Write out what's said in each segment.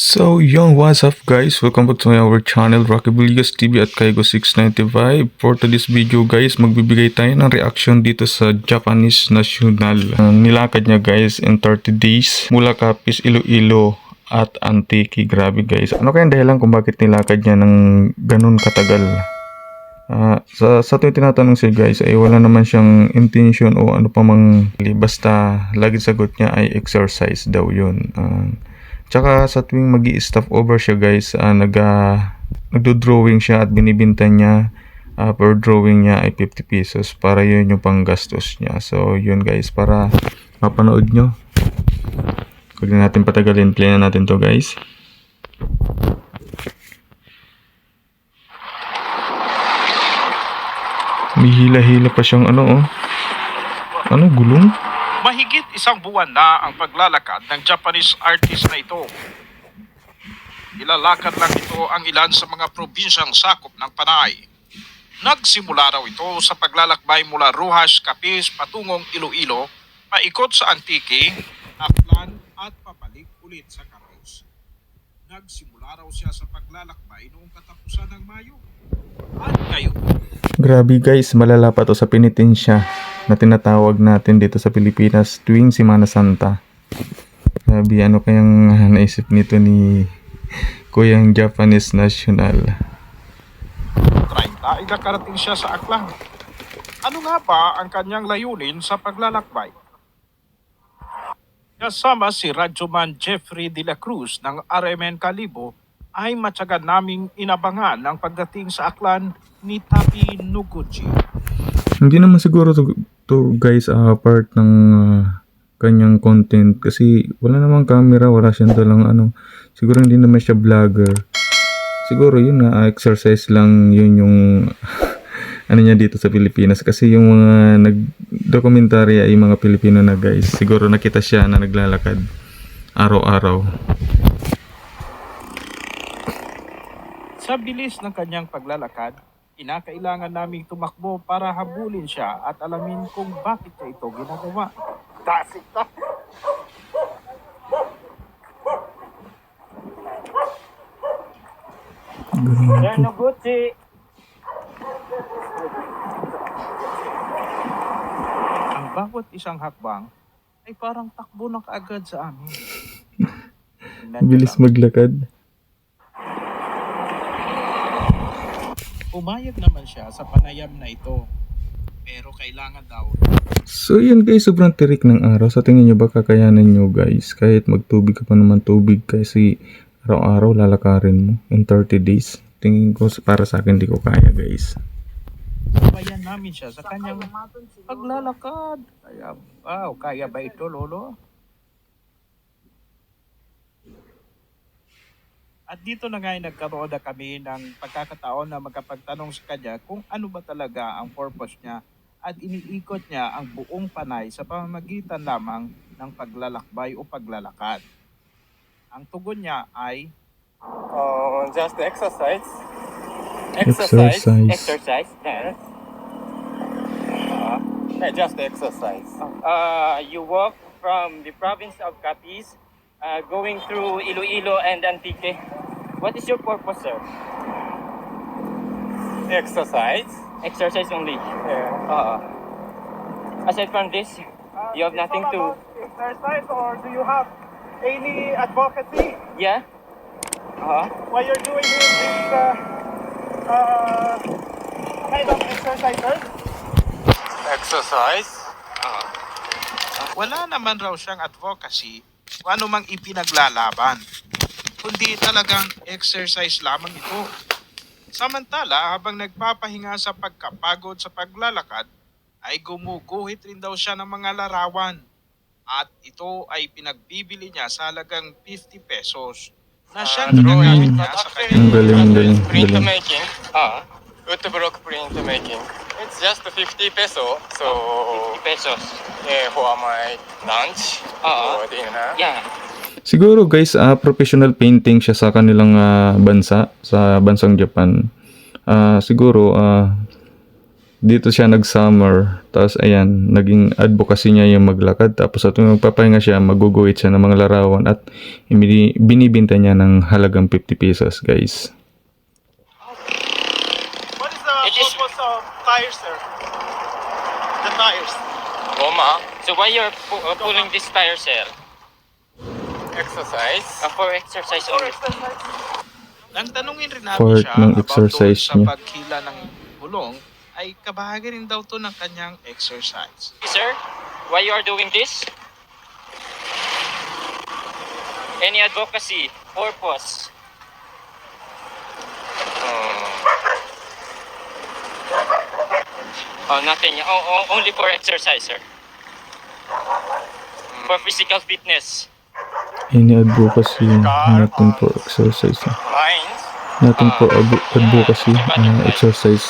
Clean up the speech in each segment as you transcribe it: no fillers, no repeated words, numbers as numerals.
So yung what's up guys, welcome back to our channel Rocky Villas TV at Kaigo695. For today's video guys, magbibigay tayo ng reaction dito sa Japanese National. Nilakad niya guys in 30 days mula Capiz, Iloilo at Antique. Grabe guys, ano kaya dahilan kung bakit nilakad niya ng ganun katagal? Sa tuwing tinatanong siya guys ay wala naman siyang intention o ano pa mang basta lagi sagot niya ay exercise daw yun. Tsaka sa tuwing mag-i-stop over siya guys, nagdo-drawing siya at binibinta niya per drawing niya ay 50 pesos para yun yung panggastos niya. So yun guys, para mapanood nyo. Huwag na natin patagalin, play na natin to guys. May hila-hila pa siyang gulong? Mahigit isang buwan na ang paglalakad ng Japanese artist na ito. Nilalakad lang ito ang ilan sa mga probinsyang sakop ng Panay. Nagsimula raw ito sa paglalakbay mula Roxas, Capiz patungong Iloilo, paikot sa Antique, Aklan at papalik ulit sa Capiz. Nagsimula raw siya sa paglalakbay noong katapusan ng Mayo. At ngayon, grabe guys, malala pa to sa penitensya na tinatawag natin dito sa Pilipinas tuwing Semana Santa. Grabe, ano kayang naisip nito ni Kuyang Japanese National? 30 ay nakarating siya sa Aklan. Ano nga ba ang kanyang layunin sa paglalakbay? Kasama si Radyoman Jeffrey de la Cruz ng RMN Kalibo ay matyaga naming inabangan ang pagdating sa Aklan ni Tapi Noguchi. Hindi naman siguro to guys, part ng kanyang content kasi wala namang camera, wala siyang dalang siguro hindi naman siya vlogger. Siguro yun nga, exercise lang yun yung ano niya dito sa Pilipinas kasi yung mga nag-documentary ay mga Pilipino na guys. Siguro nakita siya na naglalakad araw-araw. Sa bilis ng kanyang paglalakad, kinakailangan naming tumakbo para habulin siya at alamin kung bakit niya ito ginagawa. Tasik ta! Sir Noguchi! Ang bawat isang hakbang ay parang takbo na kaagad sa amin. Bilis maglakad. Umayag naman siya sa panayam na ito. Pero kailangan daw. So yun guys, sobrang tirik ng araw. Sa tingin nyo ba kakayanan nyo guys? Kahit magtubig ka pa naman tubig kasi araw-araw lalakarin mo in 30 days. Tingin ko para sa akin di ko kaya guys. Sabayan namin siya sa kanyang paglalakad. Kaya ba ito lolo? At dito na nga ay nagkaroon na kami ng pagkakataon na magkapagtanong sa kanya kung ano ba talaga ang purpose niya at iniikot niya ang buong Panay sa pamamagitan lamang ng paglalakbay o paglalakad. Ang tugon niya ay just exercise. Exercise. Yeah. Just exercise. You walk from the province of Capiz, going through Iloilo and Antique. What is your purpose, sir? Exercise. Exercise only. Yeah. Aside from this, you have nothing to. Exercise, or do you have any advocacy? Yeah. Why you're doing this kind of exercises? Exercise. wala naman raw siyang advocacy o anumang ipinaglalaban, kundi talagang exercise lamang ito. Samantala, habang nagpapahinga sa pagkapagod sa paglalakad, ay gumuguhit rin daw siya ng mga larawan. At ito ay pinagbibili niya sa halagang 50 pesos na siyang ginagamit niya sa Ang kanyang galing. Print making. Wood block print making. It's just 50 peso. So 50 pesos. For my lunch or dinner. Yeah. Siguro guys, professional painting siya sa kanilang bansa, sa bansang Japan. Siguro dito siya nag-summer. Tapos ayan, naging advocacy niya yung maglakad. Tapos at magpapahinga siya, maguguhit siya ng mga larawan at binibinta niya ng halagang 50 pesos, guys. What is the It is- purpose of tires, sir? The tires. Goma. So why you're pulling this tire, sir? Exercise. For exercise For only. exercise. Nang tanungin rin namin Part siya ng about exercise doon sa niya. paghila ng gulong, ay kabahagi rin daw to ng kanyang exercise. Sir, why you are doing this? Any advocacy, purpose? Oh, nothing. Only for exercise, sir. For physical fitness. Any advocacy, nothing for exercise. Mind. Nothing for advocacy, exercise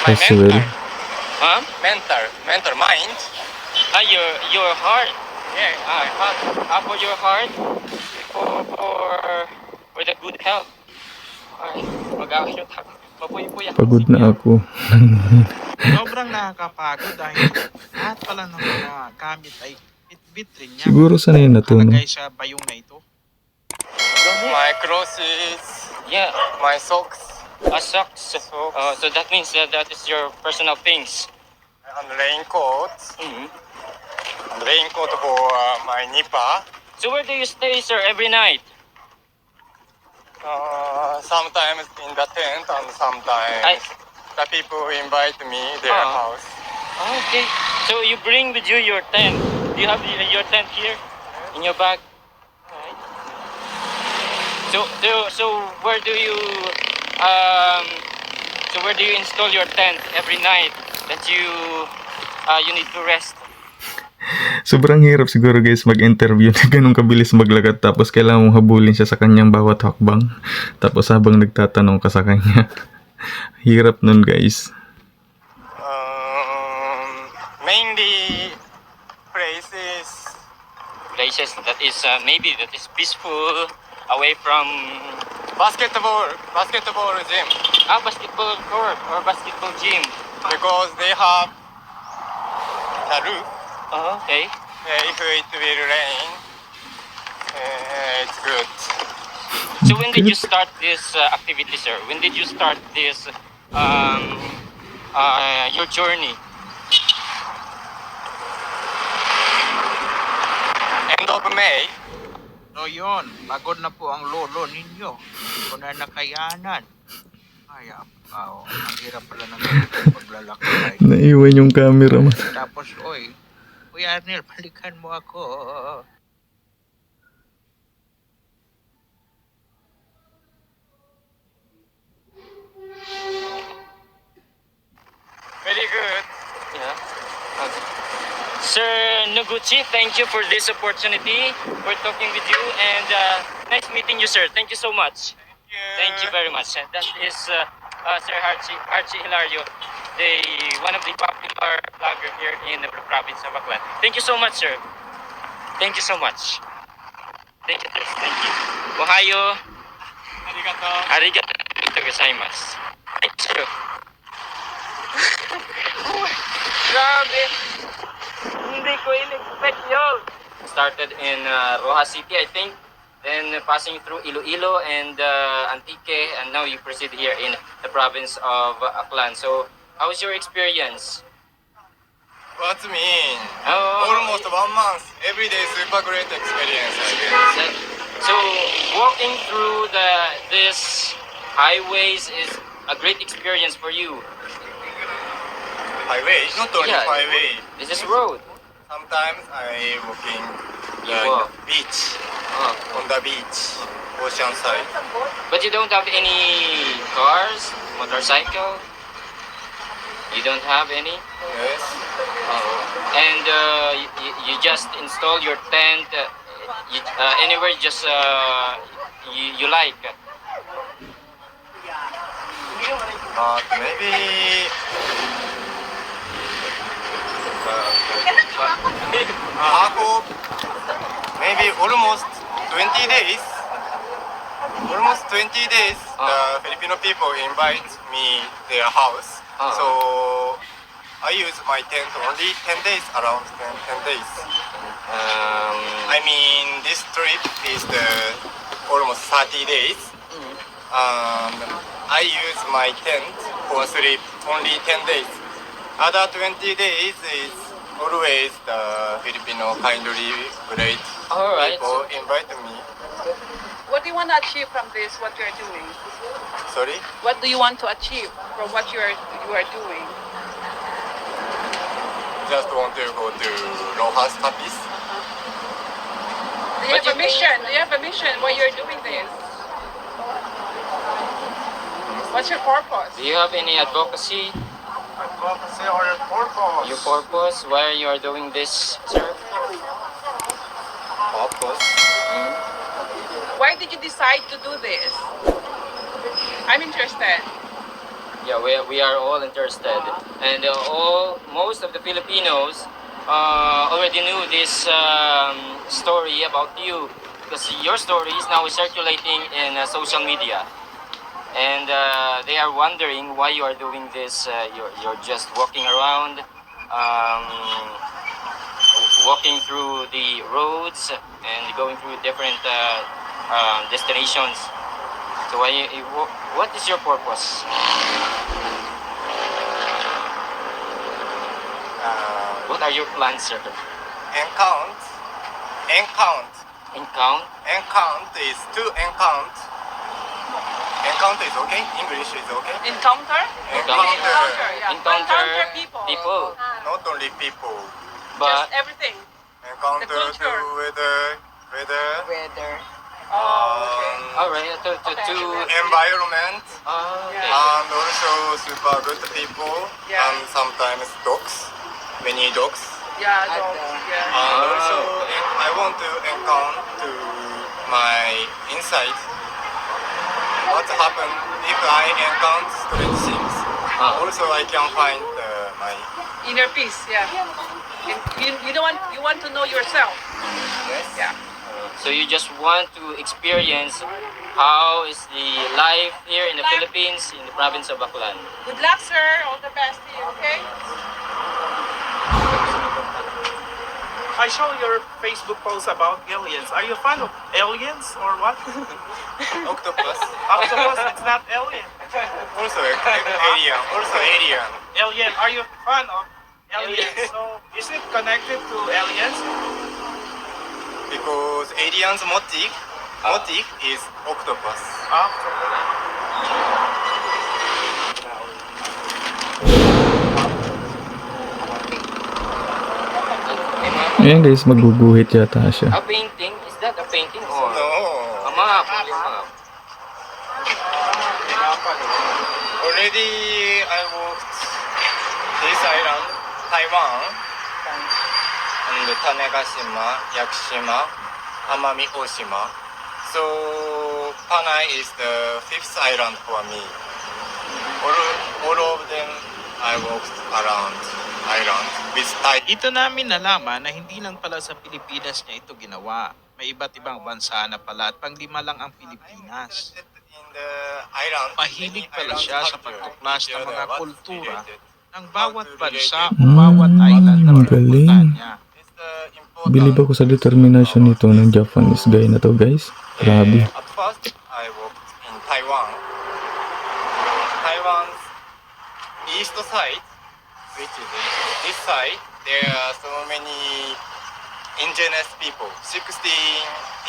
My as well. mentor. Huh? Mentor, mind. Your heart. Yeah, heart. For your heart. For the good health. Ay, mag-akyot ako. Mapuy-puy ako. Pagod na ako. Sobrang nakakapagod dahil lahat pala ng mga gamit ay bit-bit rin niya. Siguro sanay na to, no? Nakalagay sa bayong na ito. My clothes. Yeah. My socks. Socks. So that means that is your personal things. And raincoat. Mm-hmm. And raincoat for my nipa. So where do you stay, sir, every night? Sometimes in the tent and sometimes the people invite me their house. Okay. So you bring with you your tent. Do you have your tent here in your bag? Alright. So where do you install your tent every night that you need to rest? Sobrang hirap siguro, guys, mag-interview na ganun kabilis maglakad tapos kailangan mong habulin siya sa kanyang bawat hakbang. Tapos habang nagtatanong ka sa kanya. Hirap nun, guys. Mainly places that is maybe that is peaceful, away from basketball gym. Basketball court or basketball gym. Because they have the roof. Okay. If it will rain, it's good. So when did you start this activity, sir? When did you start this your journey? End of May. So yun, pagod na po ang lolo ninyo. Hindi ko na nakayanan. Ay, ang hirap pala ng paglalakbay. Naiwan yung camera man. Tapos, Kuya Arnel, balikan mo ako. Very good. Yeah. Okay. Sir Noguchi, thank you for this opportunity for talking with you and nice meeting you, sir. Thank you so much. Thank you very much. And that is Sir Archie Hilario, one of the popular vlogger here in the province of Aklan. Thank you so much, sir. Thank you so much. Thank you, sir. Thank you. Ohayo. Arigato. Arigato gozaimasu. Thank you. Grabe. Hindi ko in-expect yun. Started in Rojas City, I think. Then passing through Iloilo and Antique, and now you proceed here in the province of Aklan. So, how was your experience? What's mean? Oh, Almost 1 month. Every day, super great experience. I guess. So, walking through this highways is a great experience for you. Highway, not only Yeah. highway. This is road. Sometimes I walking You the walk. beach, Oh. on the beach, ocean side. But you don't have any cars, motorcycle? You don't have any? Yes. And you just install your tent anywhere just you like. But maybe half of maybe almost 20 days. almost 20 days, the Filipino people invite me their house. So I use my tent only 10 days, around 10 days. I mean, this trip is the almost 30 days. I use my tent for sleep only 10 days. Other 20 days is always the Filipino kindly great Alright. people invite me. What do you want to achieve from this, what you're doing? Sorry? What do you want to achieve from what you are doing? Just want to go to Rojas Capiz. Do you have a mission? Do you have a mission why you're doing this? What's your purpose? Do you have any advocacy? Advocacy or purpose? Your purpose? Why you are doing this, sir? Purpose? Why did you decide to do this? I'm interested. Yeah, we are all interested, and most of the Filipinos already knew this story about you because your story is now circulating in social media, and they are wondering why you are doing this. You're just walking around, walking through the roads and going through different destinations. So what is your purpose? What are your plans, sir? Encount. Encount? Is to encount. Encount is okay? English is okay? Encounter? Yeah. Encounter people. people. Not only people. But Just everything. Encounter The culture. the weather, Oh, okay. alright, to environment, okay. and also super good people, Yeah. and sometimes dogs, many dogs. Yeah, dogs. Yeah. And Ah, also, okay. I want to encounter to my insight. What happened if I encounter strange things? Also, I can find my Inner peace. Yeah. You don't want. You want to know yourself. yes. Yeah. So you just want to experience how is the life here in the Philippines, in the province of Baclan. Good luck, sir. All the best to you. Okay. I saw your Facebook post about aliens. Are you a fan of aliens or what? Octopus. Octopus, it's not alien. Also alien. Also alien. Alien, are you a fan of aliens? So, is it connected to aliens? Because aliens motif is octopus. Octopus. Ayan guys, maguguhit yata siya. A painting? Is that a painting or No. a map? Only a map. Already I walked this island, Taiwan, and Tanegashima, Yakushima, Amami Oshima. So Panay is the fifth island for me. All of them I walked around island with Thai. Dito namin nalaman na hindi lang pala sa Pilipinas niya ito ginawa. May iba't ibang bansa na pala at panglima lang ang Pilipinas. In the island, Mahilig pala siya sa pagtuklas ng mga kultura ng bawat How to bansa relate o bawat island na galing. pinupuntahan niya. It's the important Bilib ako sa determination nito ng Japanese guy na to guys. Grabe. At first, I worked in Taiwan. Taiwan's east side, which is this side, there are so many indigenous people, 16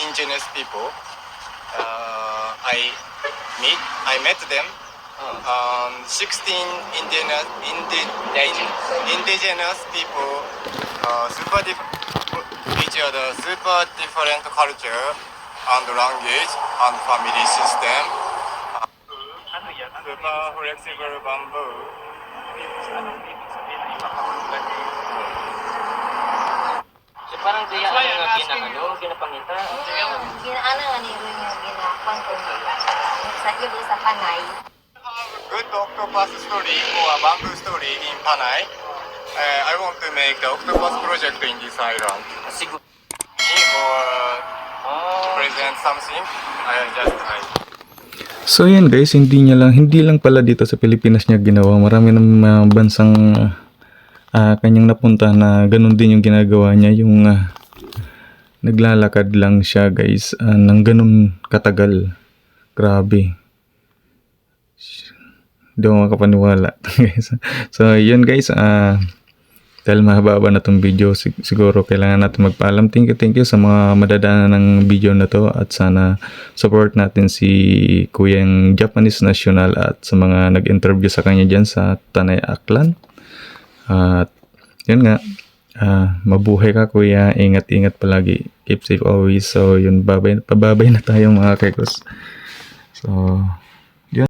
indigenous people. I met them. 16 indigenous people, each other, super different culture and language and family system. Super flexible bamboo. So parang kaya ang ginapangita. Ginaana nga ni Ron yung ginakuan ko sa iba sa Panay. Good octopus story or bamboo story in Panay. I want to make the octopus project in this island. Siguro. Or Oh, present something, I just try. So yan guys, hindi lang pala dito sa Pilipinas niya ginawa. Marami ng mga bansang kanyang napunta na ganun din yung ginagawa niya, yung naglalakad lang siya guys ng ganun katagal. Grabe. Hindi ako makapaniwala guys. So yun guys, dahil mahaba na tong video, siguro kailangan natin magpaalam. Thank you sa mga madadaanan ng video na to, at sana support natin si Kuyang Japanese National at sa mga nag-interview sa kanya dyan sa Tanay Aklan. At yun nga, mabuhay ka kuya, ingat palagi, keep safe always. So yun, pababay na tayo mga kekos. So